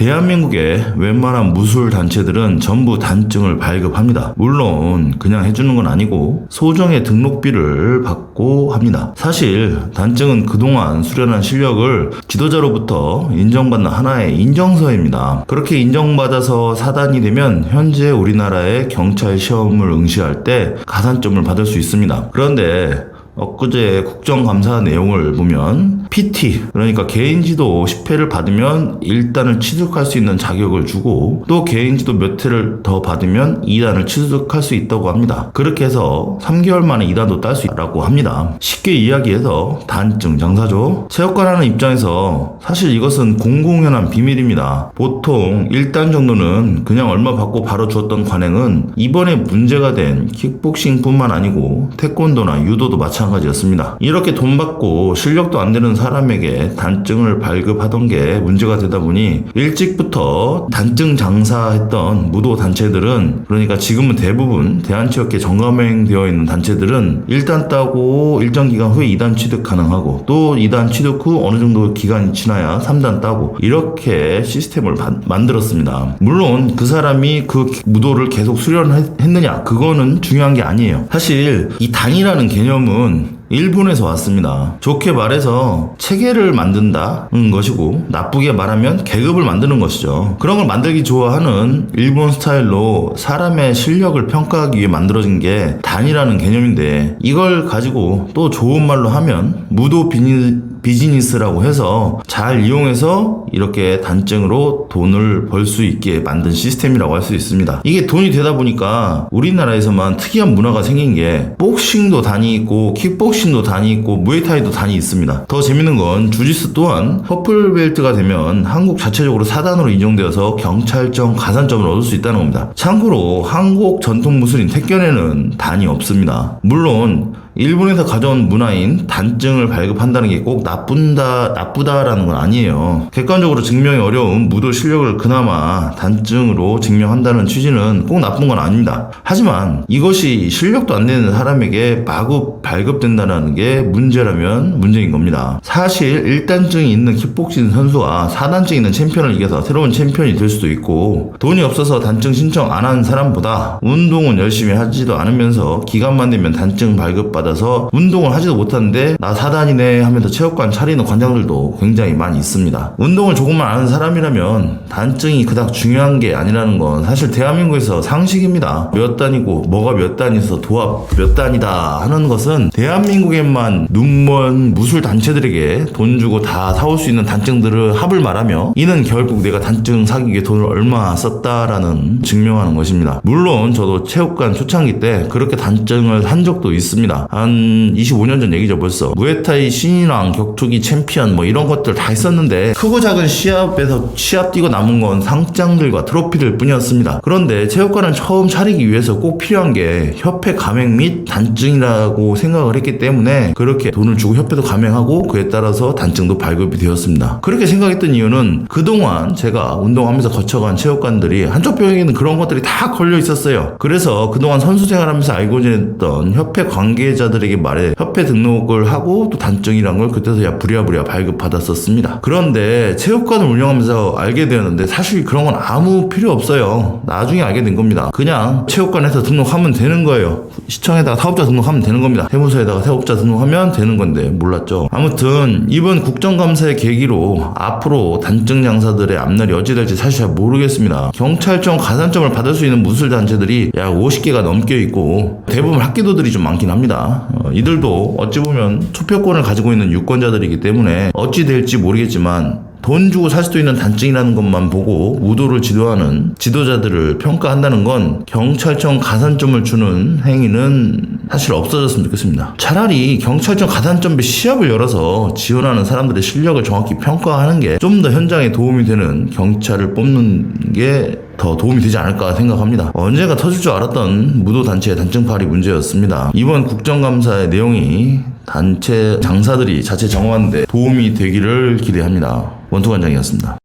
대한민국의 웬만한 무술단체들은 전부 단증을 발급합니다. 물론 그냥 해주는 건 아니고 소정의 등록비를 받고 합니다. 사실 단증은 그동안 수련한 실력을 지도자로부터 인정받는 하나의 인정서입니다. 그렇게 인정받아서 사단이 되면 현재 우리나라의 경찰 시험을 응시할 때 가산점을 받을 수 있습니다. 그런데 엊그제 국정감사 내용을 보면 PT, 그러니까 개인지도 10회를 받으면 1단을 취득할 수 있는 자격을 주고 또 개인지도 몇 회를 더 받으면 2단을 취득할 수 있다고 합니다. 그렇게 해서 3개월 만에 2단도 딸 수 있다고 합니다. 쉽게 이야기해서 단증 장사죠. 체육관하는 입장에서 사실 이것은 공공연한 비밀입니다. 보통 1단 정도는 그냥 얼마 받고 바로 주었던 관행은 이번에 문제가 된 킥복싱뿐만 아니고 태권도나 유도도 마찬가지였습니다. 이렇게 돈 받고 실력도 안 되는 사람에게 단증을 발급하던 게 문제가 되다 보니 일찍부터 단증 장사했던 무도 단체들은, 그러니까 지금은 대부분 대한체육회 정가맹되어 있는 단체들은 1단 따고 일정 기간 후에 2단 취득 가능하고 또 2단 취득 후 어느 정도 기간이 지나야 3단 따고 이렇게 시스템을 만들었습니다. 물론 그 사람이 그 무도를 계속 수련했느냐 그거는 중요한 게 아니에요. 사실 이 단이라는 개념은 일본에서 왔습니다. 좋게 말해서 체계를 만든다는 것이고 나쁘게 말하면 계급을 만드는 것이죠. 그런 걸 만들기 좋아하는 일본 스타일로 사람의 실력을 평가하기 위해 만들어진 게 단이라는 개념인데, 이걸 가지고 또 좋은 말로 하면 무도 비즈니스라고 해서 잘 이용해서 이렇게 단증으로 돈을 벌 수 있게 만든 시스템이라고 할 수 있습니다. 이게 돈이 되다 보니까 우리나라에서만 특이한 문화가 생긴 게 복싱도 단이 있고 킥복싱도 단이 있고 무에타이도 단이 있습니다. 더 재밌는 건 주짓수 또한 퍼플벨트가 되면 한국 자체적으로 4단으로 인정되어서 경찰청 가산점을 얻을 수 있다는 겁니다. 참고로 한국 전통 무술인 택견에는 단이 없습니다. 물론 일본에서 가져온 문화인 단증을 발급한다는 게 꼭 나쁘다라는 건 아니에요. 객관적으로 증명이 어려운 무도 실력을 그나마 단증으로 증명한다는 취지는 꼭 나쁜 건 아닙니다. 하지만 이것이 실력도 안 되는 사람에게 마구 발급된다는 게 문제라면 문제인 겁니다. 사실 1단증이 있는 킥복싱 선수가 4단증 있는 챔피언을 이겨서 새로운 챔피언이 될 수도 있고, 돈이 없어서 단증 신청 안 한 사람보다 운동은 열심히 하지도 않으면서 기간만 되면 단증 발급받아서 운동을 하지도 못하는데 나 4단이네 하면서 체육관 차리는 관장들도 굉장히 많이 있습니다. 운동을 조금만 아는 사람이라면 단증이 그닥 중요한 게 아니라는 건 사실 대한민국에서 상식입니다. 몇 단이고 뭐가 몇 단이서 도합 몇 단이다 하는 것은 대한민국에만 눈먼 무술 단체들에게 돈 주고 다 사올 수 있는 단증들을 합을 말하며 이는 결국 내가 단증 사기 위해 돈을 얼마 썼다라는 증명하는 것입니다. 물론 저도 체육관 초창기 때 그렇게 단증을 한 적도 있습니다. 한 25년 전 얘기죠. 벌써 무에타이 신인왕, 격투기 챔피언 뭐 이런 것들 다 있었는데 크고 작은 시합에서 시합 뛰고 남은 건 상장들과 트로피들 뿐이었습니다. 그런데 체육관을 처음 차리기 위해서 꼭 필요한 게 협회 가맹 및 단증이라고 생각을 했기 때문에 그렇게 돈을 주고 협회도 가맹하고 그에 따라서 단증도 발급이 되었습니다. 그렇게 생각했던 이유는 그동안 제가 운동하면서 거쳐간 체육관들이 한쪽 벽에는 그런 것들이 다 걸려 있었어요. 그래서 그동안 선수 생활하면서 알고 지냈던 협회 관계자들에게 말해 협회 등록을 하고 또 단증이란 걸 그때서야 부랴부랴 발급받았었습니다. 그런데 체육관을 운영하면서 알게 되었는데 사실 그런 건 아무 필요 없어요. 나중에 알게 된 겁니다. 그냥 체육관에서 등록하면 되는 거예요. 시청에다가 사업자 등록하면 되는 겁니다. 세무서에다가 사업자 등록하면 되는 건데 몰랐죠. 아무튼 이번 국정감사의 계기로 앞으로 단증 장사들의 앞날이 어찌 될지 사실 잘 모르겠습니다. 경찰청 가산점을 받을 수 있는 무술단체들이 약 50개가 넘겨 있고 대부분 학기도들이 좀 많긴 합니다. 이들도 어찌 보면 투표권을 가지고 있는 유권자들이기 때문에 어찌 될지 모르겠지만 돈 주고 살 수도 있는 단증이라는 것만 보고 무도를 지도하는 지도자들을 평가한다는 건 경찰청 가산점을 주는 행위는 사실 없어졌으면 좋겠습니다. 차라리 경찰청 가산점배 시합을 열어서 지원하는 사람들의 실력을 정확히 평가하는 게 좀 더 현장에 도움이 되는 경찰을 뽑는 게 더 도움이 되지 않을까 생각합니다. 언제가 터질 줄 알았던 무도 단체의 단증팔이 문제였습니다. 이번 국정감사의 내용이 단체 장사들이 자체 정하는데 도움이 되기를 기대합니다. 원투관장이었습니다.